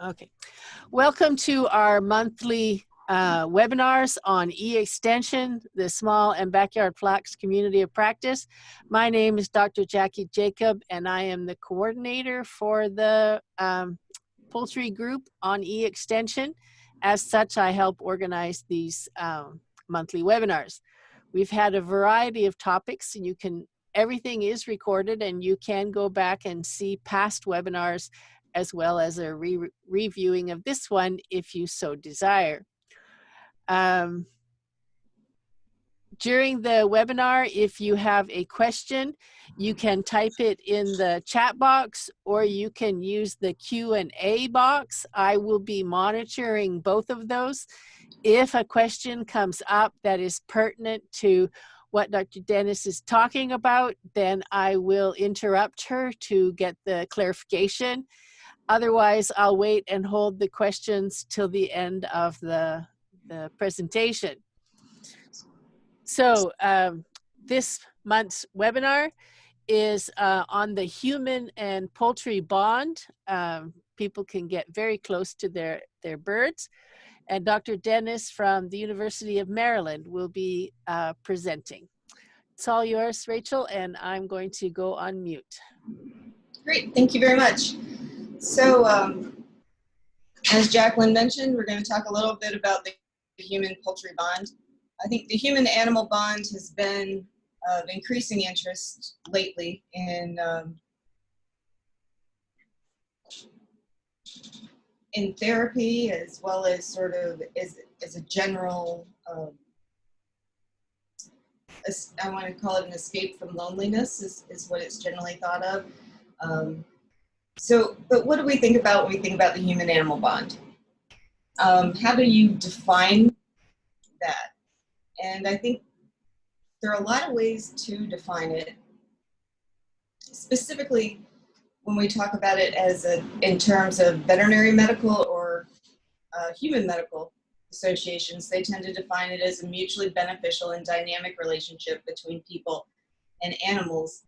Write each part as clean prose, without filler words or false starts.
Okay. Welcome to our monthly webinars on e-extension, the small and backyard flax community of practice. My name is Dr. Jackie Jacob, and I am the coordinator for the poultry group on e-extension. As such, I help organize these monthly webinars. We've had a variety of topics, and everything is recorded, and you can go back and see past webinars as well as a reviewing of this one if you so desire. During the webinar, if you have a question, you can type it in the chat box, or you can use the Q&A box. I will be monitoring both of those. If a question comes up that is pertinent to what Dr. Dennis is talking about, then I will interrupt her to get the clarification. Otherwise, I'll wait and hold the questions till the end of the presentation. So this month's webinar is on the human and poultry bond. People can get very close to their birds. And Dr. Dennis from the University of Maryland will be presenting. It's all yours, Rachel, and I'm going to go on mute. Great, thank you very much. So, as Jacqueline mentioned, we're going to talk a little bit about the human-poultry bond. I think the human-animal bond has been of increasing interest lately in therapy, as well as sort of as a general, I want to call it an escape from loneliness is what it's generally thought of. But what do we think about when we think about the human-animal bond? How do you define that? And I think there are a lot of ways to define it. Specifically, when we talk about it as in terms of veterinary medical or human medical associations, they tend to define it as a mutually beneficial and dynamic relationship between people and animals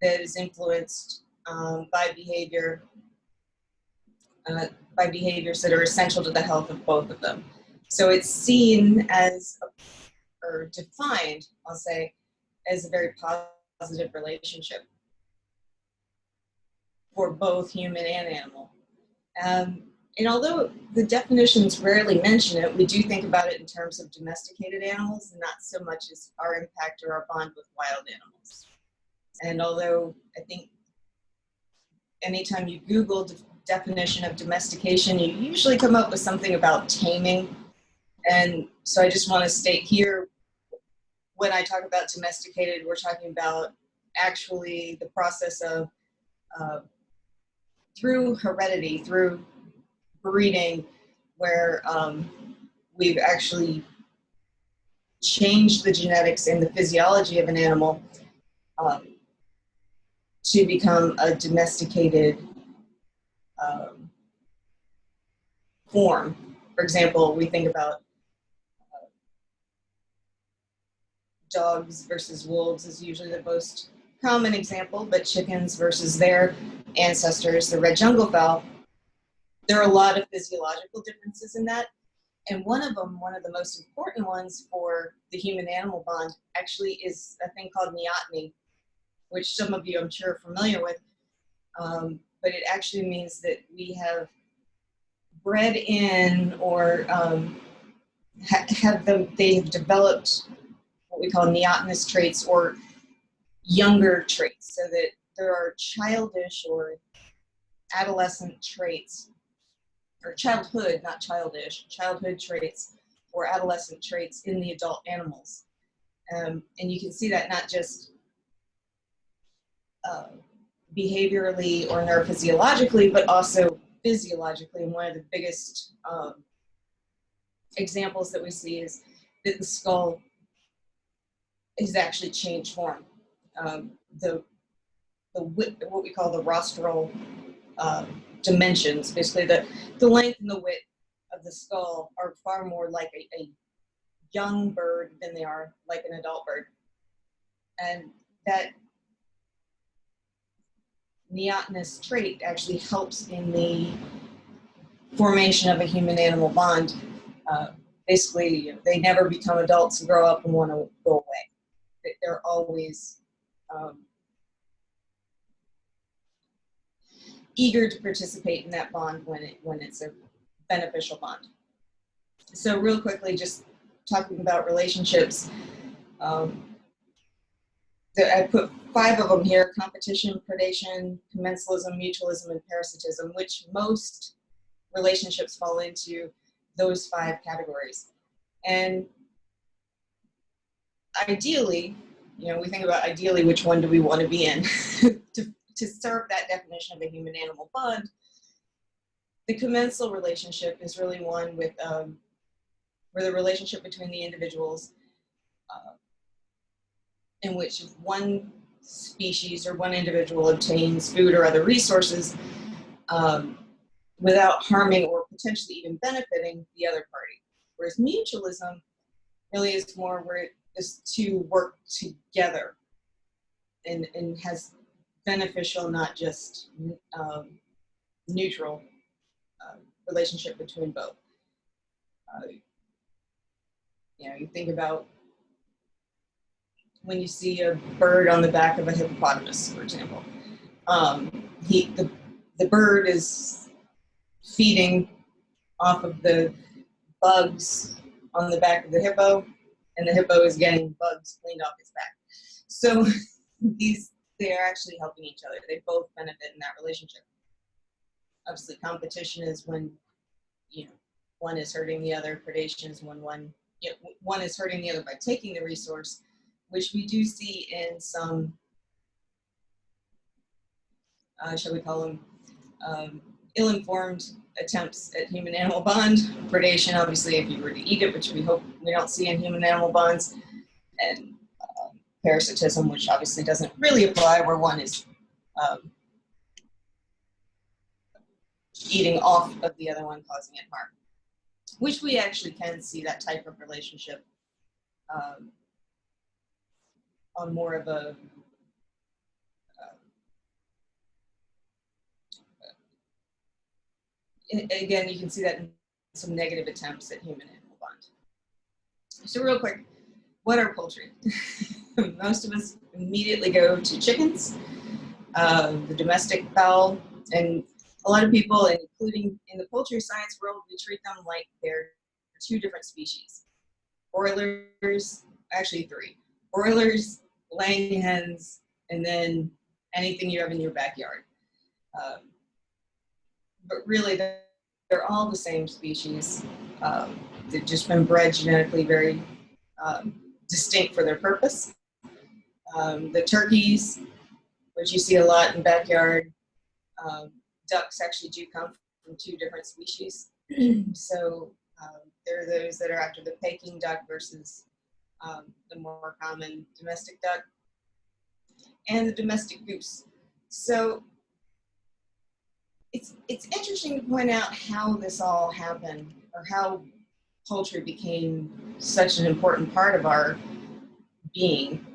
that is influenced by behaviors that are essential to the health of both of them. So it's seen as, or defined, I'll say, as a very positive relationship for both human and animal. And although the definitions rarely mention it, we do think about it in terms of domesticated animals and not so much as our impact or our bond with wild animals. And although I think anytime you Google the definition of domestication, you usually come up with something about taming. And so I just want to state here, when I talk about domesticated, we're talking about actually the process of through heredity, through breeding, where we've actually changed the genetics and the physiology of an animal to become a domesticated form. For example, we think about dogs versus wolves is usually the most common example, but chickens versus their ancestors, the red jungle fowl, there are a lot of physiological differences in that. And one of them, one of the most important ones for the human-animal bond, actually is a thing called neoteny, which some of you I'm sure are familiar with. But it actually means that we have bred in or they've developed what we call neotenous traits or younger traits, so that there are childish or adolescent traits, or childhood, not childish, childhood traits or adolescent traits in the adult animals. And you can see that not just behaviorally or neurophysiologically, but also physiologically. And one of the biggest examples that we see is that the skull has actually changed form. What we call the rostral dimensions, basically the length and the width of the skull are far more like a young bird than they are like an adult bird. And that neotenous trait actually helps in the formation of a human-animal bond, basically, you know, they never become adults and grow up and want to go away. They're always eager to participate in that bond when it's a beneficial bond. So real quickly, just talking about relationships, I put 5 of them here: competition, predation, commensalism, mutualism, and parasitism, which most relationships fall into those 5 categories. And ideally, you know, we think about ideally which one do we want to be in. to serve that definition of a human-animal bond, the commensal relationship is really one with where the relationship between the individuals in which one species or one individual obtains food or other resources without harming or potentially even benefiting the other party. Whereas mutualism really is more where it is to work together and has beneficial, not just neutral relationship between both. You know, you think about when you see a bird on the back of a hippopotamus, for example. The bird is feeding off of the bugs on the back of the hippo, and the hippo is getting bugs cleaned off its back. So they are actually helping each other. They both benefit in that relationship. Obviously, competition is when, you know, one is hurting the other. Predation is when one is hurting the other by taking the resource, which we do see in some, shall we call them, ill-informed attempts at human-animal bond. Predation, obviously, if you were to eat it, which we hope we don't see in human-animal bonds, and parasitism, which obviously doesn't really apply, where one is eating off of the other one, causing it harm, which we actually can see that type of relationship on more of a again, you can see that in some negative attempts at human-animal bond. So real quick, what are poultry? Most of us immediately go to chickens, the domestic fowl, and a lot of people, including in the poultry science world, we treat them like they're 2 different species. Broilers, actually 3. Broilers, laying hens, and then anything you have in your backyard. But really, they're all the same species. They've just been bred genetically very distinct for their purpose. The turkeys, which you see a lot in backyard, ducks actually do come from 2 different species. So there are those that are after the Peking duck versus the more common domestic duck, and the domestic goose. So it's interesting to point out how this all happened, or how poultry became such an important part of our being.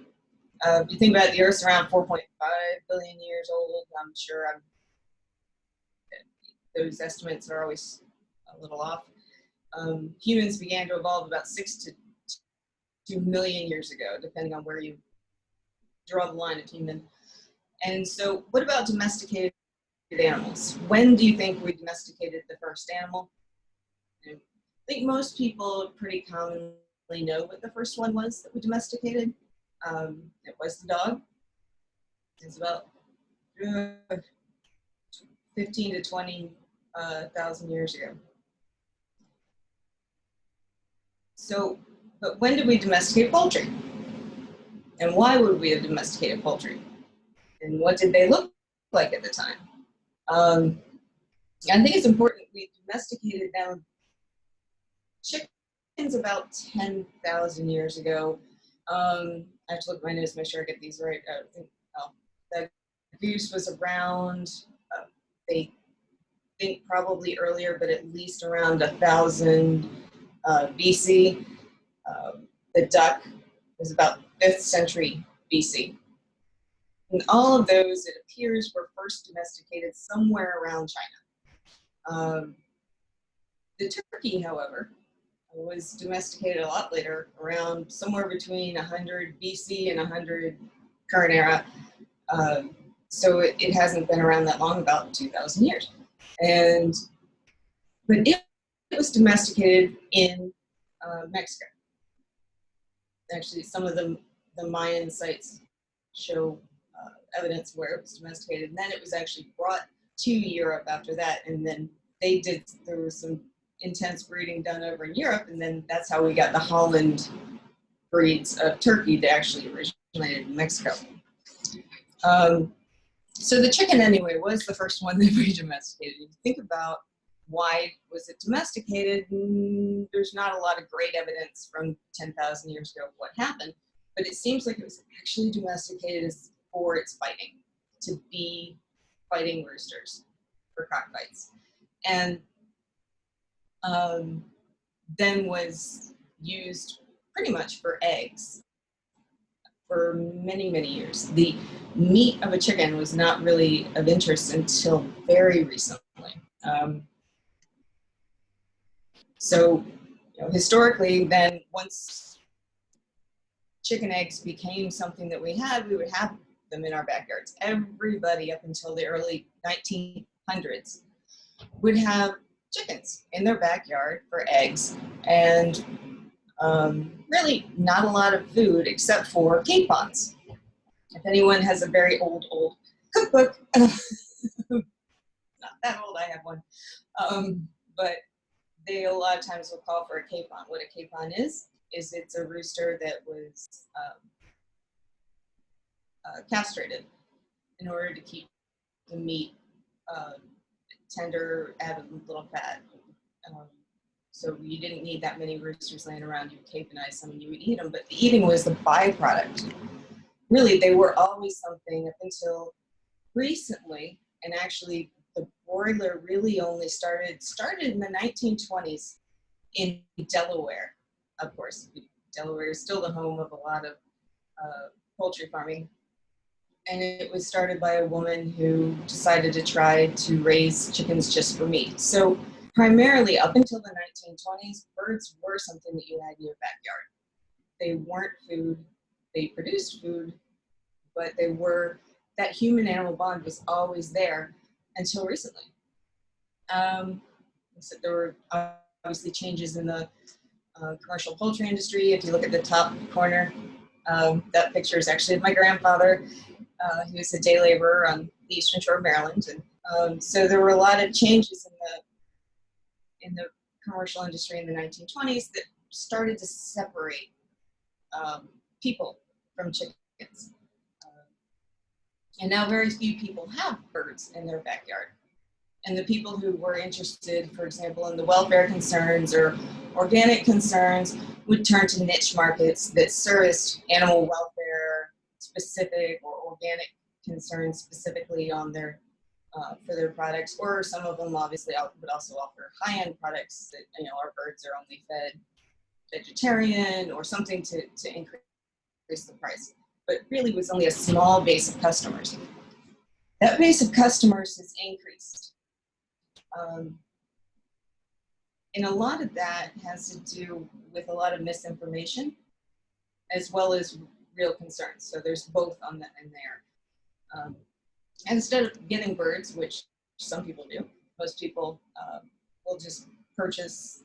If you think about it, the Earth's around 4.5 billion years old. I'm sure those estimates are always a little off. Humans began to evolve about 6 to 2 million years ago, depending on where you draw the line of human. And so what about domesticated animals? When do you think we domesticated the first animal? I think most people pretty commonly know what the first one was that we domesticated. It was the dog. It's about 15 to 20,000 years ago. So, but when did we domesticate poultry? And why would we have domesticated poultry? And what did they look like at the time? I think it's important we domesticated them. Chickens about 10,000 years ago. I have to look at my notes to make sure I get these right. The goose was around, they think probably earlier, but at least around 1000 BC. The duck was about 5th century BC. And all of those, it appears, were first domesticated somewhere around China. The turkey, however, was domesticated a lot later, around somewhere between 100 BC and 100 current era. So it hasn't been around that long, about 2,000 years. But it was domesticated in Mexico. Actually, some of the Mayan sites show evidence where it was domesticated, and then it was actually brought to Europe after that, and then there was some intense breeding done over in Europe, and then that's how we got the Holland breeds of turkey that actually originated in Mexico. So the chicken, anyway, was the first one that we domesticated. If you think about why was it domesticated, there's not a lot of great evidence from 10,000 years ago of what happened, but it seems like it was actually domesticated for its fighting, to be fighting roosters for cockfights. And then was used pretty much for eggs for many, many years. The meat of a chicken was not really of interest until very recently. So, historically, then once chicken eggs became something that we would have them in our backyards. Everybody up until the early 1900s would have chickens in their backyard for eggs, and really not a lot of food except for capons. If anyone has a very old cookbook, not that old, I have one, but they a lot of times will call for a capon. What a capon is it's a rooster that was castrated in order to keep the meat tender, add a little fat. So you didn't need that many roosters laying around. You would caponize some and you would eat them, but the eating was the byproduct. Really, they were always something up until recently, and actually the broiler really only started in the 1920s in Delaware. Of course, Delaware is still the home of a lot of poultry farming. And it was started by a woman who decided to try to raise chickens just for meat. So primarily up until the 1920s, birds were something that you had in your backyard. They weren't food. They produced food, but they were, that human-animal bond was always there until recently. So there were obviously changes in the commercial poultry industry. If you look at the top corner, that picture is actually of my grandfather. He was a day laborer on the Eastern Shore of Maryland. And so there were a lot of changes in the commercial industry in the 1920s that started to separate people from chickens. And now very few people have birds in their backyard. And the people who were interested, for example, in the welfare concerns or organic concerns would turn to niche markets that serviced animal welfare specific or organic concerns specifically on their for their products, or some of them obviously would also offer high-end products that, our birds are only fed vegetarian or something to increase the price. But really was only a small base of customers. That base of customers has increased. And a lot of that has to do with a lot of misinformation as well as real concerns. So there's both on that in there. Instead of getting birds, which some people do, most people will just purchase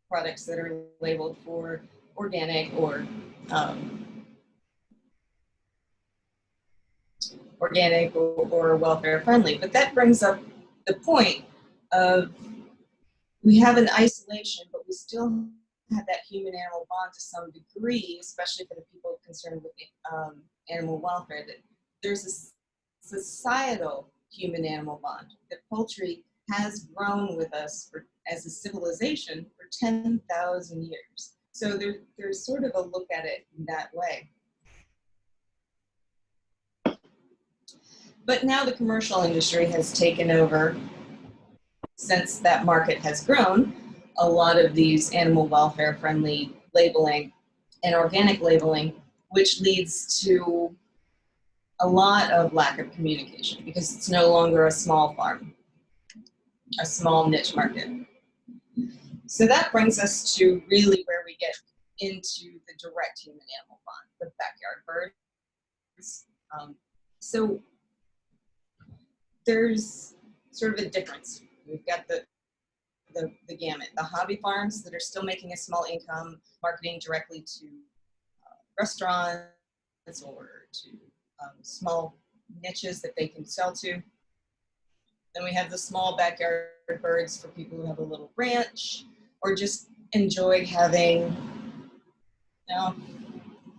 products that are labeled for organic or welfare friendly. But that brings up the point of we have an isolation, but we still have that human-animal bond to some degree, especially for the people concerned with animal welfare, that there's a societal human-animal bond. That poultry has grown with us as a civilization for 10,000 years. So there's sort of a look at it in that way. But now the commercial industry has taken over. Since that market has grown, a lot of these animal welfare friendly labeling and organic labeling, which leads to a lot of lack of communication because it's no longer a small farm. a small niche market. So that brings us to really where we get into the direct human-animal bond, the backyard birds. So there's sort of a difference. We've got the gamut, the hobby farms that are still making a small income, marketing directly to restaurants or to small niches that they can sell to. Then we have the small backyard birds for people who have a little ranch or just enjoy having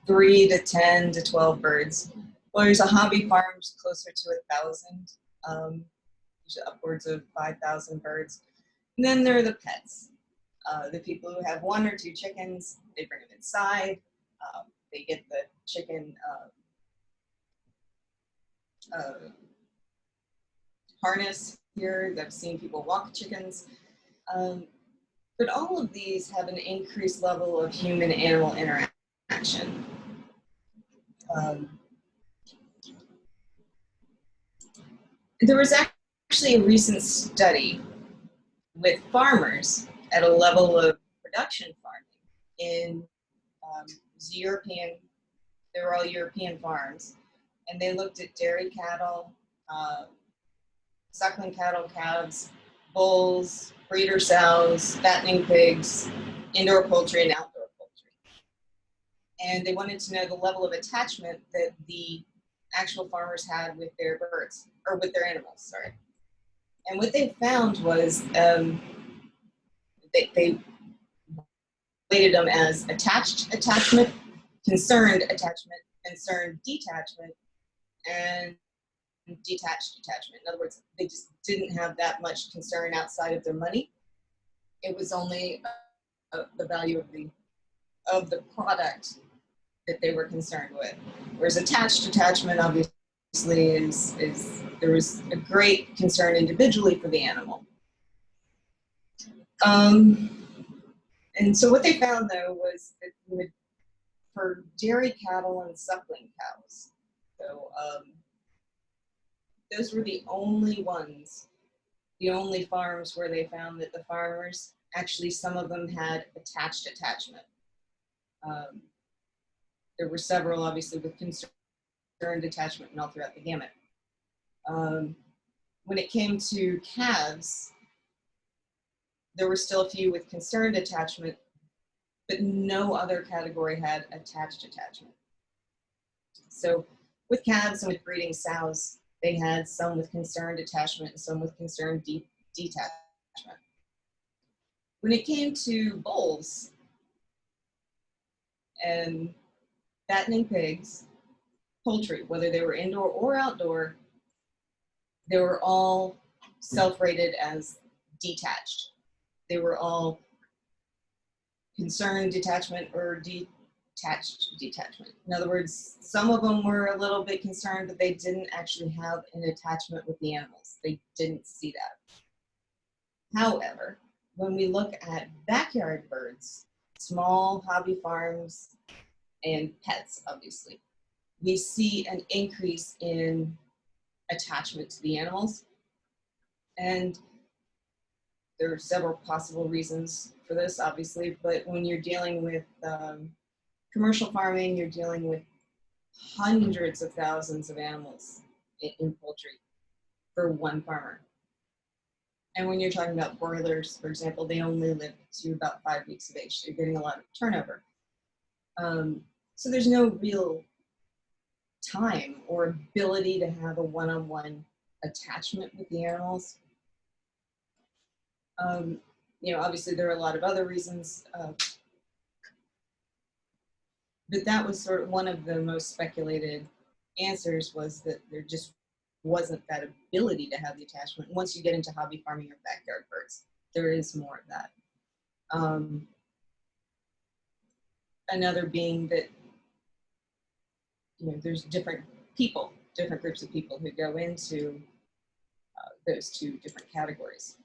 3 to 10 to 12 birds. Well, there's a hobby farms closer to 1,000, usually upwards of 5,000 birds. And then there are the pets, the people who have 1 or 2 chickens. They bring them inside. They get the chicken harness here. I've seen people walk chickens. But all of these have an increased level of human-animal interaction. There was actually a recent study with farmers at a level of production farming in European, they were all European farms, and they looked at dairy cattle, suckling cattle, calves, bulls, breeder sows, fattening pigs, indoor poultry, and outdoor poultry. And they wanted to know the level of attachment that the actual farmers had with their birds, or with their animals, sorry. And what they found was they rated them as attached attachment, concerned attachment, concerned detachment, and detached attachment. In other words, they just didn't have that much concern outside of their money. It was only the value of the product that they were concerned with. Whereas attached attachment obviously is there was a great concern individually for the animal. And so what they found though was that for dairy cattle and suckling cows, so those were the only ones, the only farms where they found that the farmers, actually some of them had attached attachment. There were several obviously with concerned attachment and all throughout the gamut. When it came to calves, there were still a few with concerned attachment, but no other category had attached attachment. So with calves and with breeding sows, they had some with concerned attachment and some with concerned detachment. When it came to bulls and fattening pigs, poultry, whether they were indoor or outdoor, they were all self-rated as detached. They were all concerned detachment or detached detachment. In other words, some of them were a little bit concerned, but they didn't actually have an attachment with the animals. They didn't see that. However, when we look at backyard birds, small hobby farms, and pets, obviously, we see an increase in attachment to the animals. And there are several possible reasons for this, obviously, but when you're dealing with commercial farming, you're dealing with hundreds of thousands of animals in poultry for one farmer. And when you're talking about broilers, for example, they only live to about 5 weeks of age. So you're getting a lot of turnover. So there's no real time or ability to have a one-on-one attachment with the animals. Obviously there are a lot of other reasons, but that was sort of one of the most speculated answers, was that there just wasn't that ability to have the attachment. Once you get into hobby farming or backyard birds, there is more of that. Another being that there's different groups of people who go into those two different categories.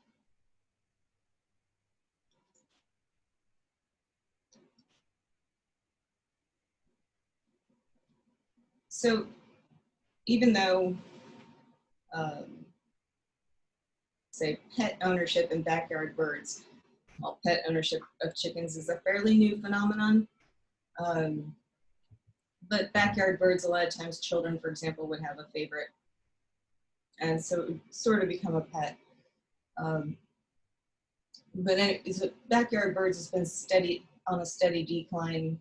So even though say pet ownership and backyard birds. Well, pet ownership of chickens is a fairly new phenomenon. But backyard birds, a lot of times children, for example, would have a favorite. And so it would sort of become a pet. But backyard birds has been on a steady decline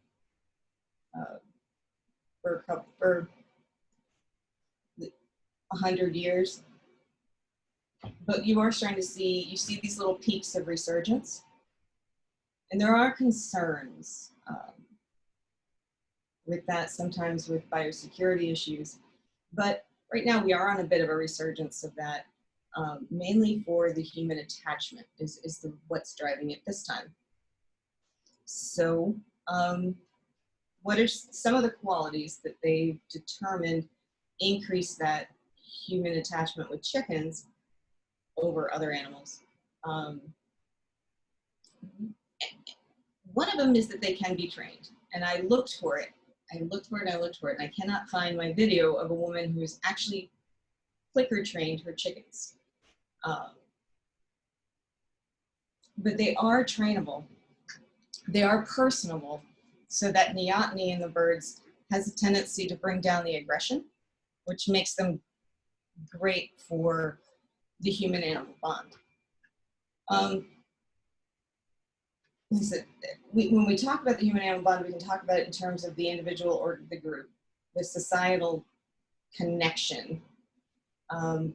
for 100 years. But you are starting to see these little peaks of resurgence. And there are concerns with that, sometimes with biosecurity issues. But right now we are on a bit of a resurgence of that, mainly for the human attachment is what's driving it this time. So what are some of the qualities that they've determined increase that human attachment with chickens over other animals? One of them is that they can be trained. And I looked for it. And I cannot find my video of a woman who's actually clicker trained her chickens. But they are trainable. They are personable, so that neoteny in the birds has a tendency to bring down the aggression, which makes them great for the human-animal bond. When we talk about the human-animal bond, we can talk about it in terms of the individual or the group, the societal connection. But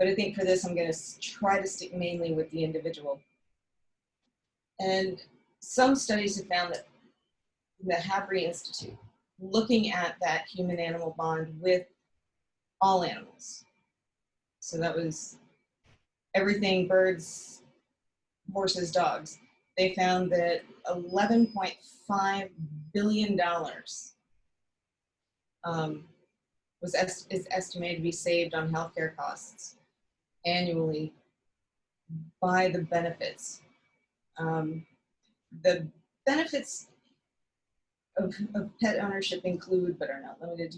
I think for this, I'm going to try to stick mainly with the individual. And some studies have found that the Havre Institute, looking at that human-animal bond with all animals. So that was everything, birds, horses, dogs. They found that $11.5 billion is estimated to be saved on healthcare costs annually by the benefits. The benefits of pet ownership include, but are not limited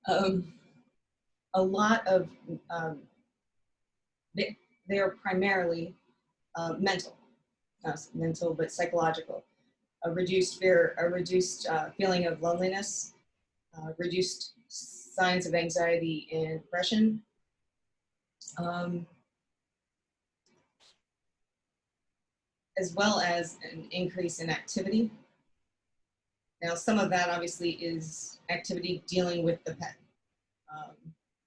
to, a lot of, they are primarily mental, not mental, but psychological. A reduced feeling of loneliness, reduced signs of anxiety and depression, as well as an increase in activity. Now, some of that obviously is activity dealing with the pet.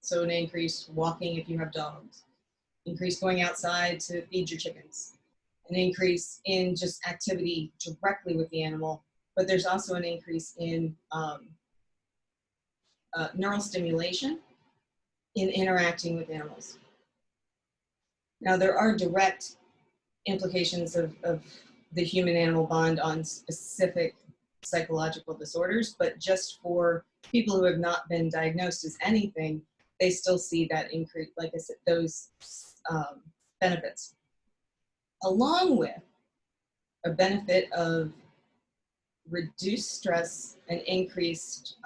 So an increase walking if you have dogs, increase going outside to feed your chickens, an increase in just activity directly with the animal, but there's also an increase in neural stimulation in interacting with animals. Now, there are direct implications of the human-animal bond on specific psychological disorders, but just for people who have not been diagnosed as anything, they still see that increase, like I said, those benefits, along with a benefit of reduced stress and increased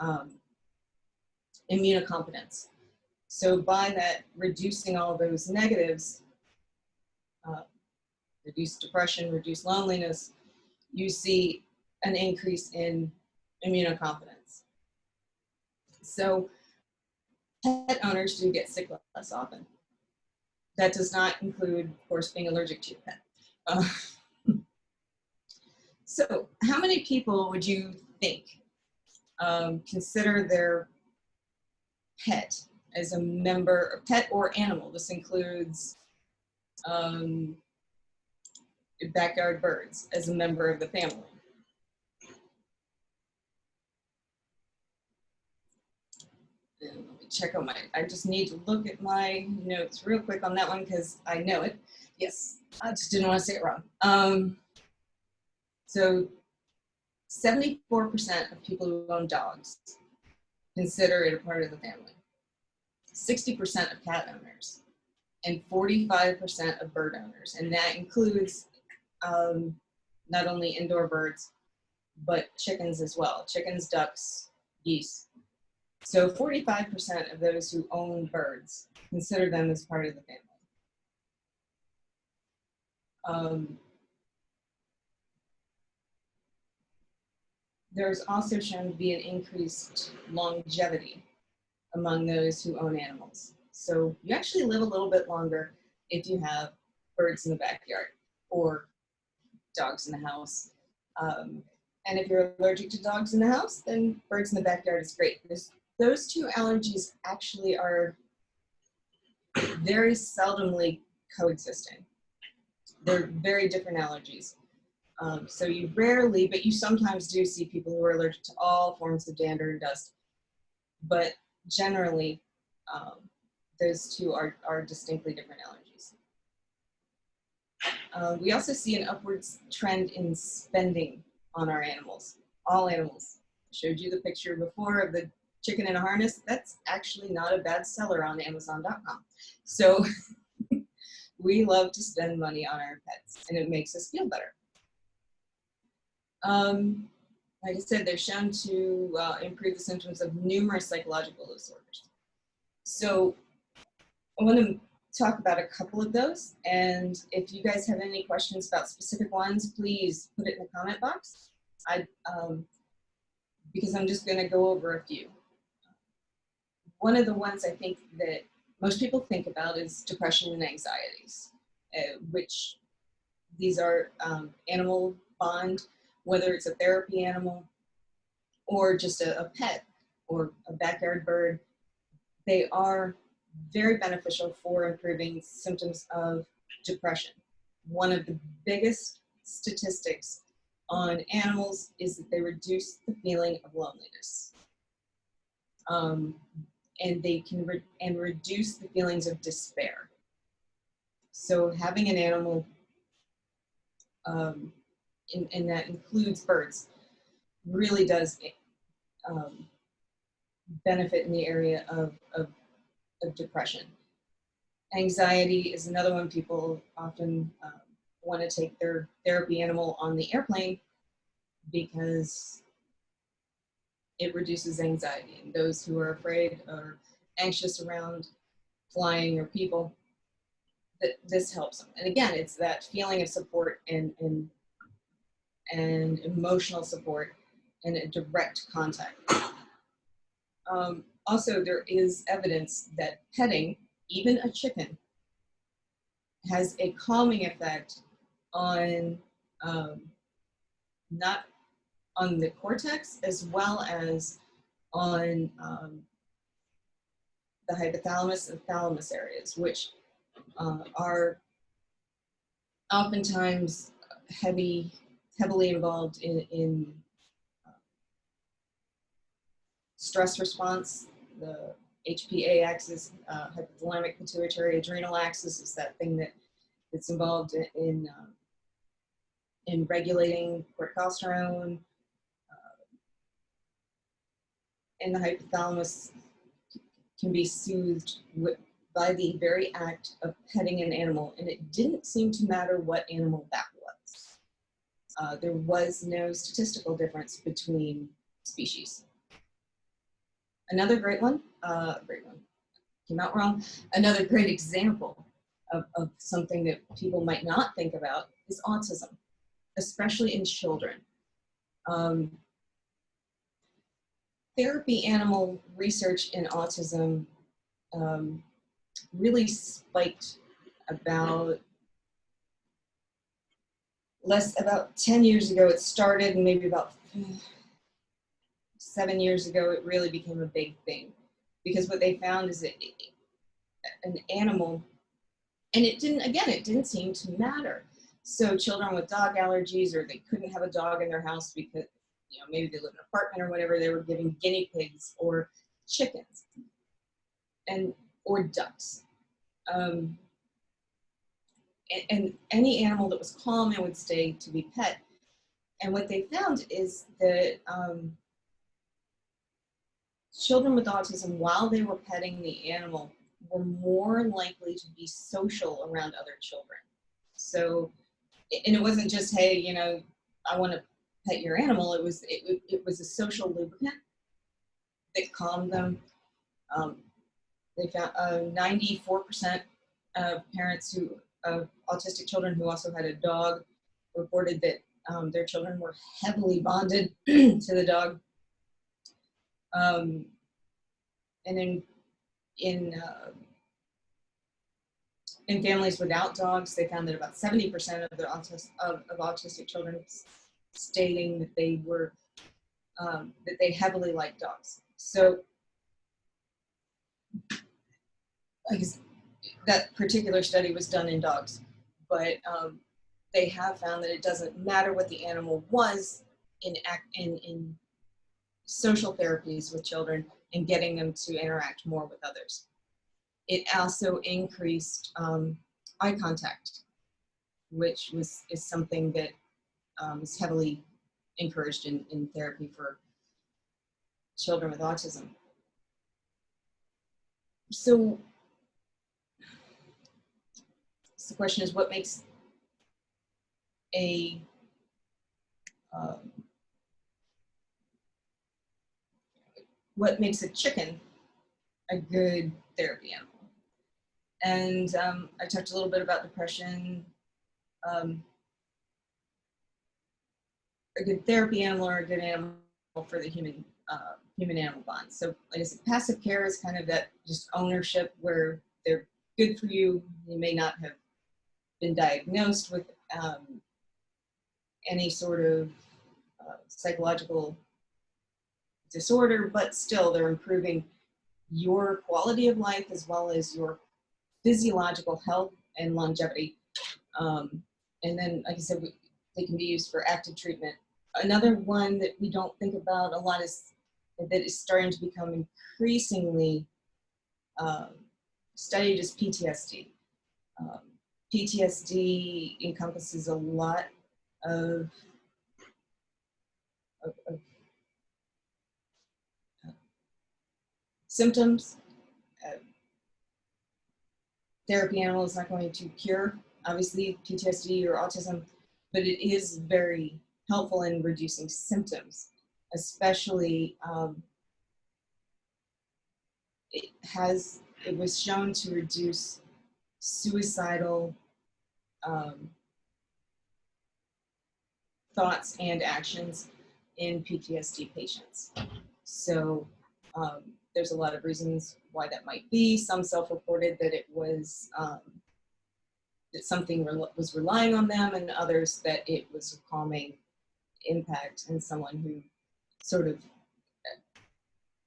immunocompetence. So by that, reducing all those negatives, reduced depression, reduced loneliness, you see an increase in immunocompetence. So pet owners do get sick less often. That does not include, of course, being allergic to your pet. So how many people would you think consider their pet as a member, pet or animal? This includes backyard birds as a member of the family. And let me check on I just need to look at my notes real quick on that one because I know it. Yes, I just didn't want to say it wrong. So 74% of people who own dogs consider it a part of the family. 60% of cat owners and 45% of bird owners. And that includes not only indoor birds, but chickens as well. Chickens, ducks, geese. So 45% of those who own birds consider them as part of the family. There's also shown to be an increased longevity among those who own animals. So you actually live a little bit longer if you have birds in the backyard or dogs in the house. And if you're allergic to dogs in the house, then birds in the backyard is great. Those two allergies actually are very seldomly coexisting. They're very different allergies. So you rarely, but you sometimes do see people who are allergic to all forms of dander and dust. But generally, those two are distinctly different allergies. We also see an upwards trend in spending on our animals, all animals. I showed you the picture before of the chicken in a harness. That's actually not a bad seller on Amazon.com. So we love to spend money on our pets, and it makes us feel better. Like I said, they're shown to improve the symptoms of numerous psychological disorders. So I want to talk about a couple of those, and if you guys have any questions about specific ones, please put it in the comment box. Because I'm just going to go over a few. One of the ones I think that most people think about is depression and anxieties, which these are animal bond, whether it's a therapy animal or just a pet or a backyard bird. They are very beneficial for improving symptoms of depression. One of the biggest statistics on animals is that they reduce the feeling of loneliness. And they can reduce the feelings of despair. So having an animal, and that includes birds, really does benefit in the area of depression. Anxiety is another one. People often want to take their therapy animal on the airplane because it reduces anxiety. And those who are afraid or anxious around flying or people, this helps them. And again, it's that feeling of support and emotional support and a direct contact. Also, there is evidence that petting, even a chicken, has a calming effect on not on the cortex as well as on the hypothalamus and thalamus areas, which are oftentimes heavily involved in stress response. The HPA axis, hypothalamic pituitary adrenal axis, is that thing that's involved in regulating corticosterone, and the hypothalamus can be soothed by the very act of petting an animal, and it didn't seem to matter what animal that was. There was no statistical difference between species. Another great one came out wrong. Another great example of something that people might not think about is autism, especially in children. Therapy animal research in autism really spiked about 10 years ago. It started, and maybe about 7 years ago, it really became a big thing, because what they found is that an animal, and it didn't seem to matter. So children with dog allergies, or they couldn't have a dog in their house because, maybe they live in an apartment or whatever, they were giving guinea pigs or chickens or ducks. And any animal that was calm and would stay to be pet. And what they found is that children with autism, while they were petting the animal, were more likely to be social around other children. So, and it wasn't just, hey, I want to pet your animal. It was a social lubricant that calmed them. They found 94% of parents who of autistic children who also had a dog reported that their children were heavily bonded to the dog. And in families without dogs, they found that about 70% of autistic children stating that they were that they heavily liked dogs. So I guess that particular study was done in dogs, but they have found that it doesn't matter what the animal was in social therapies with children and getting them to interact more with others. It also increased eye contact, which is something that is heavily encouraged in therapy for children with autism. So the question is, what makes a chicken a good therapy animal? And I talked a little bit about depression. A good therapy animal or a good animal for the human-animal bond. So like I said, passive care is kind of that just ownership where they're good for you. You may not have been diagnosed with any sort of psychological disorder, but still they're improving your quality of life as well as your physiological health and longevity. And then, like I said, they can be used for active treatment. Another one that we don't think about a lot is that is starting to become increasingly studied is PTSD. PTSD encompasses a lot of symptoms. Therapy animal is not going to cure, obviously, PTSD or autism, but it is very helpful in reducing symptoms, especially it was shown to reduce suicidal thoughts and actions in PTSD patients. So there's a lot of reasons why that might be. Some self-reported that it was that something was relying on them, and others that it was a calming impact in someone who sort of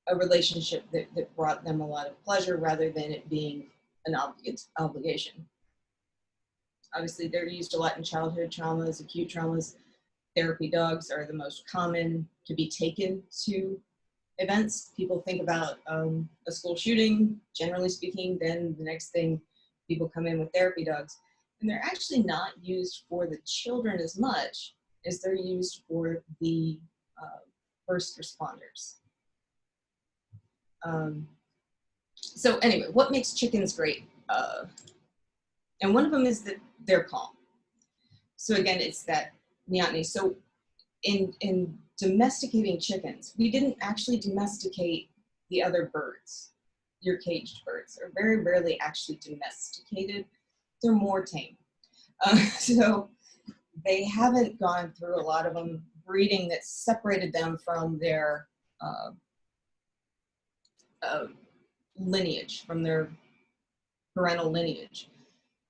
a relationship that brought them a lot of pleasure rather than it being an obligation. Obviously, they're used a lot in childhood traumas, acute traumas. Therapy dogs are the most common to be taken to events. People think about a school shooting, generally speaking, then the next thing people come in with therapy dogs. And they're actually not used for the children as much as they're used for the first responders. So anyway, what makes chickens great? And one of them is that they're calm. So again, it's that neoteny. So in domesticating chickens, we didn't actually domesticate the other birds. Your caged birds are very rarely actually domesticated. They're more tame. So they haven't gone through a lot of them breeding that separated them from their lineage, from their parental lineage.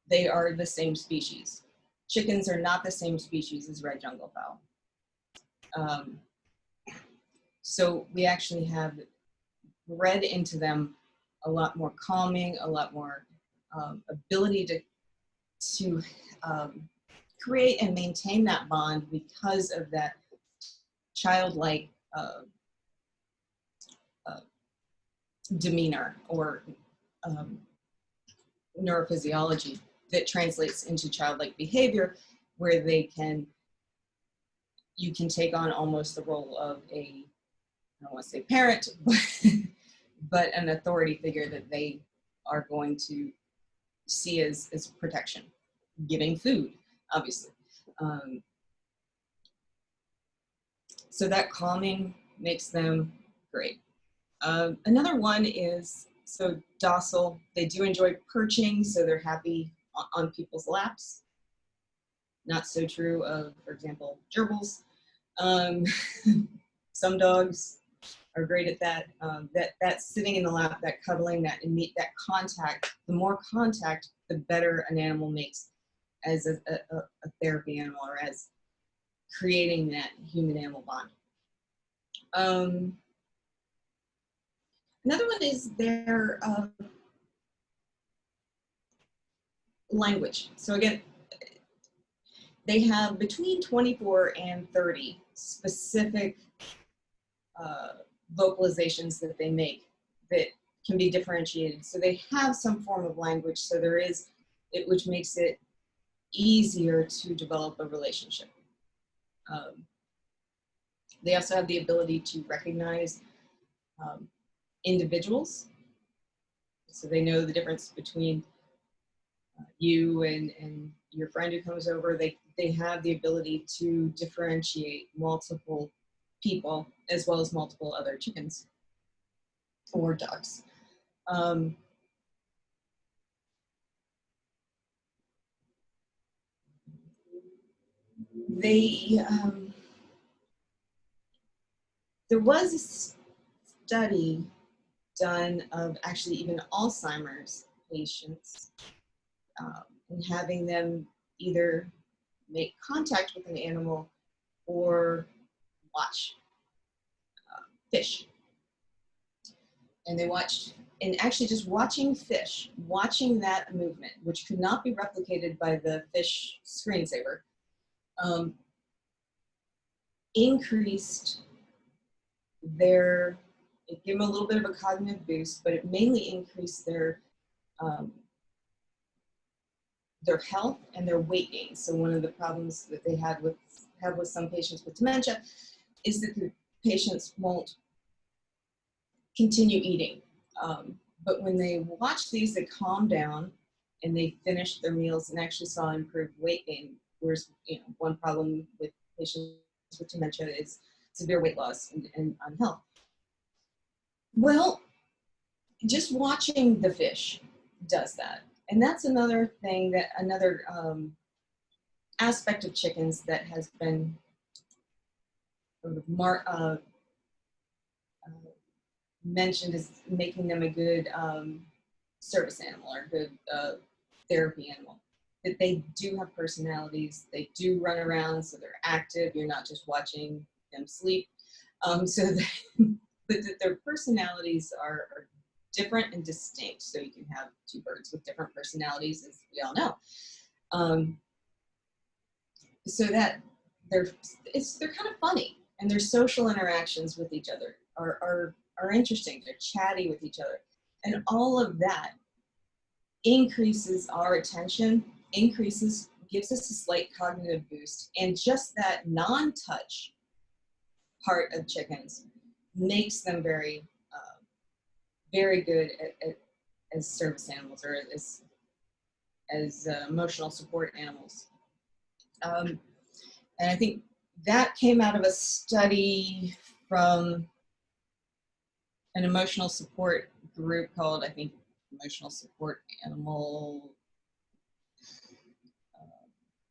They are the same species. Chickens are not the same species as red jungle fowl. So we actually have bred into them a lot more calming, a lot more ability to create and maintain that bond because of that childlike demeanor or neurophysiology that translates into childlike behavior, where you can take on almost the role of I don't want to say parent, but an authority figure that they are going to see as protection, giving food, obviously. So that calming makes them great. Another one is, so docile. They do enjoy perching, so they're happy on people's laps. Not so true of, for example, gerbils. Some dogs are great at that. That sitting in the lap, that cuddling, that contact. The more contact, the better an animal makes as a therapy animal, or as creating that human-animal bond. Another one is their language. So again, they have between 24 and 30 specific vocalizations that they make that can be differentiated. So they have some form of language, so there is it, which makes it easier to develop a relationship. They also have the ability to recognize individuals. So they know the difference between you and your friend who comes over. They have the ability to differentiate multiple people as well as multiple other chickens or ducks. There was a study done of actually even Alzheimer's patients, and having them either make contact with an animal or watch fish. And they watched, and actually just watching fish, watching that movement, which could not be replicated by the fish screensaver, increased it gave them a little bit of a cognitive boost, but it mainly increased their health and their weight gain. So one of the problems that they have with some patients with dementia is that the patients won't continue eating. But when they watch these, they calm down and they finished their meals and actually saw improved weight gain. Whereas, one problem with patients with dementia is severe weight loss and unhealth. Well, just watching the fish does that. And that's another thing, another aspect of chickens that has been sort of mentioned as making them a good service animal or good therapy animal. That they do have personalities, they do run around, so they're active. You're not just watching them sleep. But their personalities are different and distinct. So you can have two birds with different personalities, as we all know. So that they're kind of funny, and their social interactions with each other are interesting. They're chatty with each other, and all of that increases our attention, gives us a slight cognitive boost, and just that non-touch part of chickens makes them very good as service animals, or as emotional support animals. And I think that came out of a study from an emotional support group called, I think, Emotional Support Animal.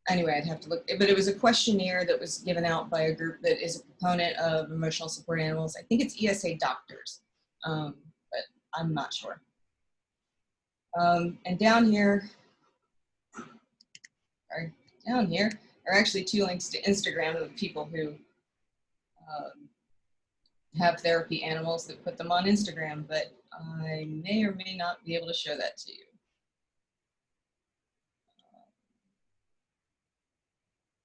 Anyway, I'd have to look, but it was a questionnaire that was given out by a group that is a proponent of emotional support animals. I think it's ESA doctors, but I'm not sure. And down here are actually 2 links to Instagram of people who have therapy animals that put them on Instagram, but I may or may not be able to show that to you.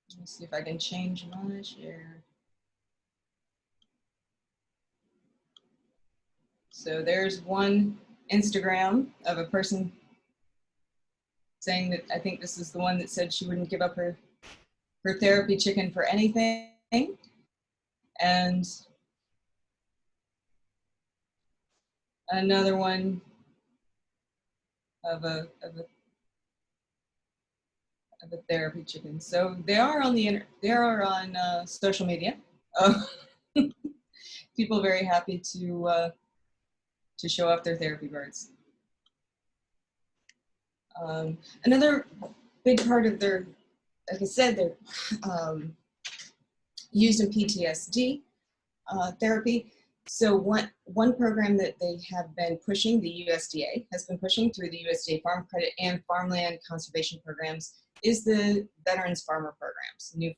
Let me see if I can change my share. So there's one Instagram of a person saying that, I think this is the one that said she wouldn't give up her therapy chicken for anything. And another one of a therapy chicken. So they are on social media. People are very happy to show off their therapy birds. Another big part of their, like I said, they're used in PTSD therapy. So one program that they have been pushing, the USDA has been pushing through the USDA Farm Credit and Farmland Conservation Programs, is the Veterans Farmer Programs. New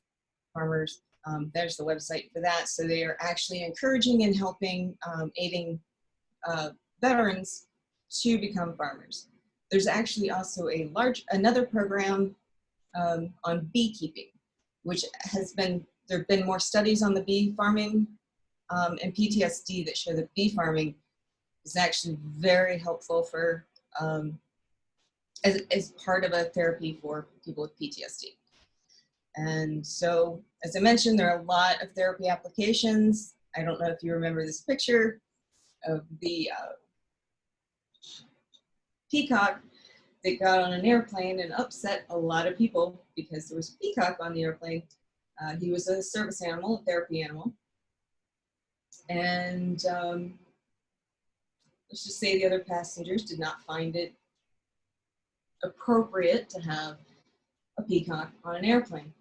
farmers, there's the website for that. So they are actually encouraging and helping, aiding veterans to become farmers. There's actually also another program on beekeeping, which there have been more studies on the bee farming and PTSD that show that bee farming is actually very helpful for as part of a therapy for people with PTSD. And so, as I mentioned, there are a lot of therapy applications. I don't know if you remember this picture of the peacock that got on an airplane and upset a lot of people because there was a peacock on the airplane. He was a service animal, a therapy animal. And let's just say the other passengers did not find it appropriate to have a peacock on an airplane.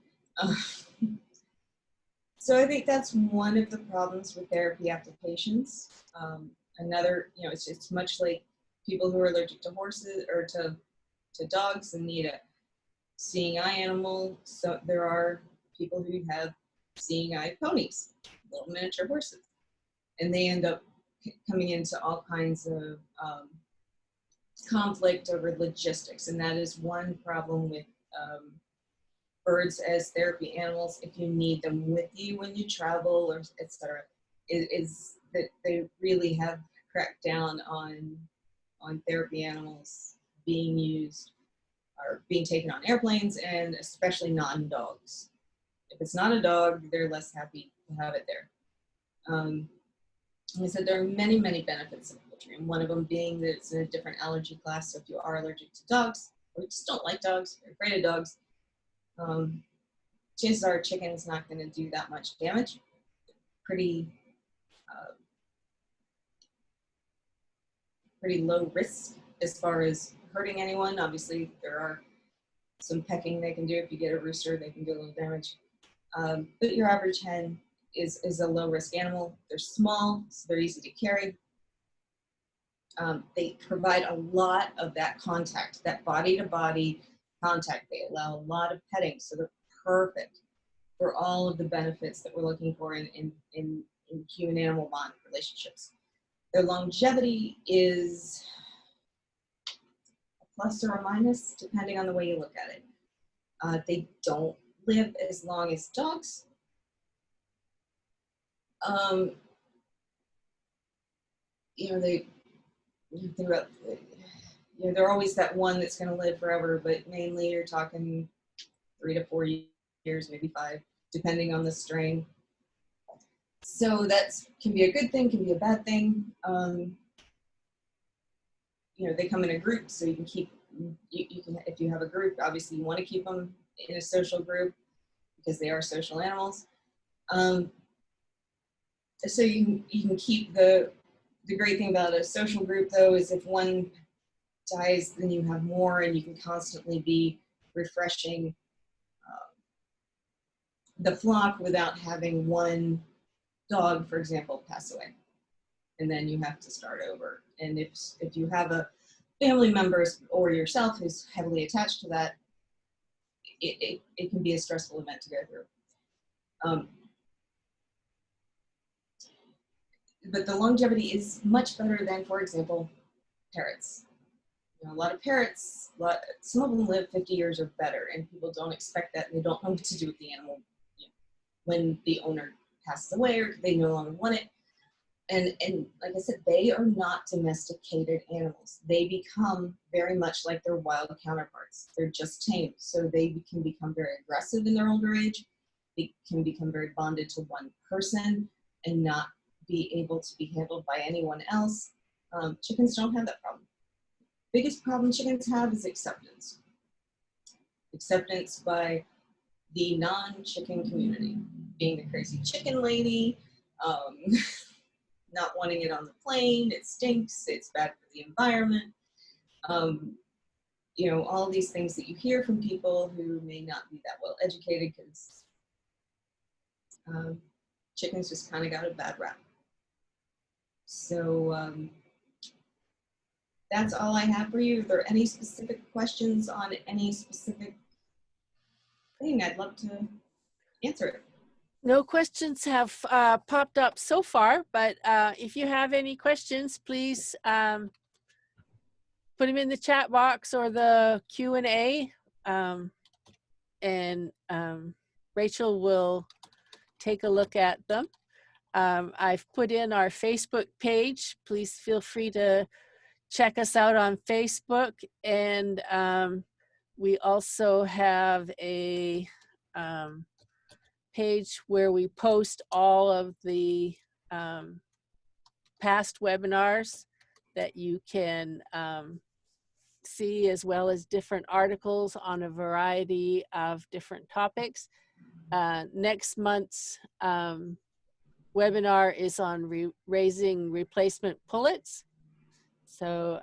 So I think that's one of the problems with therapy applications. Another, it's much like people who are allergic to horses or to dogs and need a seeing eye animal. So there are people who have seeing eye ponies, little miniature horses, and they end up coming into all kinds of conflict over logistics. And that is one problem with birds as therapy animals, if you need them with you when you travel, or etc., is that they really have cracked down on therapy animals being used or being taken on airplanes, and especially non-dogs. If it's not a dog, they're less happy to have it there. Like I said, there are many, many benefits of poultry, and one of them being that it's in a different allergy class. So if you are allergic to dogs, or you just don't like dogs, or afraid of dogs, chances are chicken's not going to do that much damage. Pretty low risk as far as hurting anyone. Obviously, there are some pecking they can do. If you get a rooster, they can do a little damage. But your average hen is a low risk animal. They're small, so they're easy to carry. They provide a lot of that contact, that body to body contact. They allow a lot of petting, so they're perfect for all of the benefits that we're looking for in human animal bond relationships. Their longevity is a plus or a minus, depending on the way you look at it. They don't live as long as dogs. They're always that one that's going to live forever, but mainly you're talking 3 to 4 years, maybe 5, depending on the strain. So that can be a good thing, can be a bad thing. They come in a group, so you can keep, you can, if you have a group, obviously you want to keep them in a social group because they are social animals. So you can keep the great thing about a social group, though, is if one dies, then you have more, and you can constantly be refreshing the flock without having one dog, for example, pass away, and then you have to start over. And if you have a family member or yourself who's heavily attached to that, it can be a stressful event to go through. But the longevity is much better than, for example, parrots. A lot of parrots, some of them live 50 years or better, and people don't expect that, and they don't know what to do with the animal when the owner passes away or they no longer want it. And like I said, they are not domesticated animals. They become very much like their wild counterparts. They're just tamed, so they can become very aggressive in their older age. They can become very bonded to one person and not be able to be handled by anyone else. Chickens don't have that problem. Biggest problem chickens have is acceptance. Acceptance by the non-chicken community, being the crazy chicken lady, not wanting it on the plane, it stinks, it's bad for the environment. you know, all these things that you hear from people who may not be that well educated, because chickens just kind of got a bad rap. So that's all I have for you. If there are any specific questions on any specific thing, I'd love to answer it. No questions have popped up so far, but if you have any questions, please put them in the chat box or the Q&A, and Rachel will take a look at them. I've put in our Facebook page. Please feel free to check us out on Facebook. And we also have a page where we post all of the past webinars that you can see, as well as different articles on a variety of different topics. Next month's webinar is on raising replacement pullets. So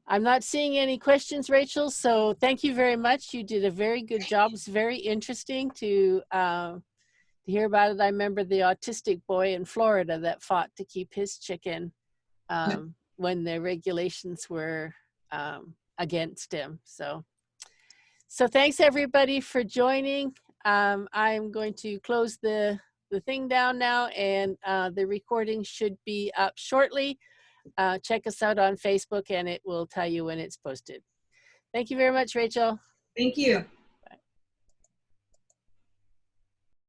I'm not seeing any questions, Rachel, so thank you very much. You did a very good job. It's very interesting to hear about it. I remember the autistic boy in Florida that fought to keep his chicken when the regulations were against him. So thanks everybody for joining. I'm going to close the thing down now, and the recording should be up shortly. Check us out on Facebook and it will tell you when it's posted. Thank you very much, Rachel. Thank you.